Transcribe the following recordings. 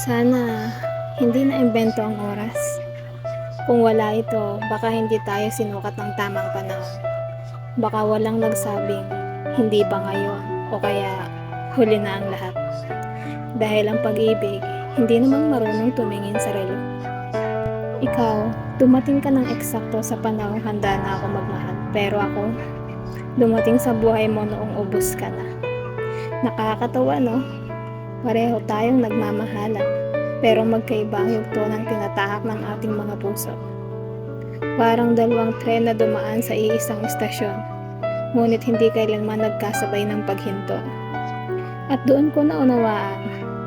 Sana hindi na imbento ang oras. Kung wala ito, baka hindi tayo sinukat ng tamang panahon. Baka walang nagsabing hindi pa ngayon o kaya huli na ang lahat. Dahil ang pag-ibig, hindi naman marunong tumingin sa relo. Ikaw, dumating ka ng eksakto sa panahong handa na ako magmahal. Pero ako, dumating sa buhay mo noong ubos ka na. Nakakatawa, no? Pareho tayong nagmamahalan, pero magkaiba ang yugto ng tinatahak ng ating mga puso. Parang dalawang tren na dumaan sa iisang istasyon, ngunit hindi kailanman nagkasabay ng paghinto. At doon ko naunawaan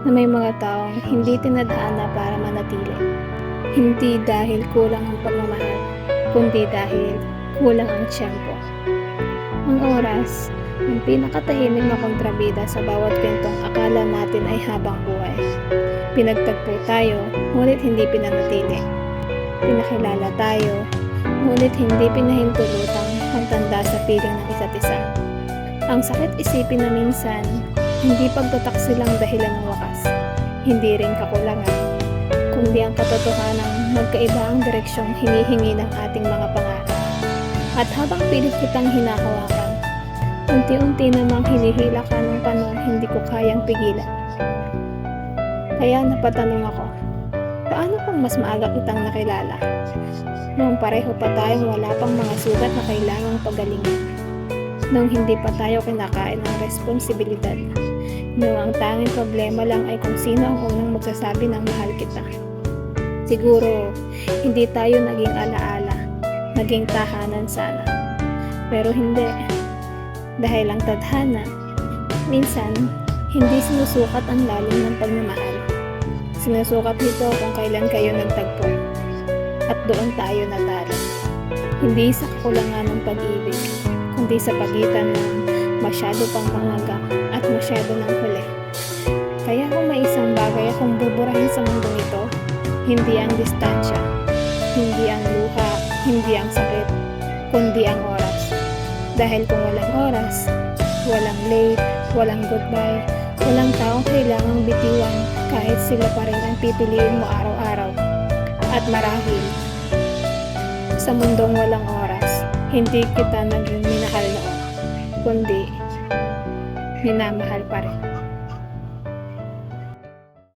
na may mga taong hindi tinadhana para manatili. Hindi dahil kulang ang pagmamahal, kundi dahil kulang ang tiyempo. Ang oras, ang pinakatahimik na kontrabida sa bawat kwentong akala natin ay habang buhay. Pinagtagpo tayo, ngunit hindi pinanatili. Pinakilala tayo, ngunit hindi pinahintulutang magtanda sa piling ng isa't isa. Ang sakit isipin na minsan, hindi pagtataksil lang dahilan ng wakas. Hindi rin kakulangan, kundi ang katotohanang magkaiba ang direksyong hinihingi ng ating mga pangarap. At habang pilit kitang hinahawakan, unti-unti namang hinihila ka ng panahon hindi ko kayang pigilan. Kaya napatanong ako, paano kung mas maaga kitang nakilala? Noong pareho pa tayong wala pang mga sugat na kailangang pagalingan. Noong hindi pa tayo kinakain ng responsibilidad. Noong ang tanging problema lang ay kung sino ang unang magsasabi ng mahal kita. Siguro, hindi tayo naging alaala, naging tahanan sana. Pero hindi. Dahil ang tadhana, minsan, hindi sinusukat ang lalim ng pagmamahal. Sinusukat nito kung kailan kayo nagtagpo. At doon tayo natalo. Hindi sa kakulangan ng pag-ibig, kundi sa pagitan ng masyado pang maaga at masyado ng huli. Kaya kung may isang bagay akong buburahin sa mundong ito, hindi ang distansya, hindi ang luha, hindi ang sakit, kundi ang oras. Dahil kung walang oras, walang late, walang goodbye, walang taong kailangang bitiwan kahit sila pa rin ang pipiliin mo araw-araw. At marahil, sa mundong walang oras, hindi kita naging minahal noon, kundi minamahal pa rin.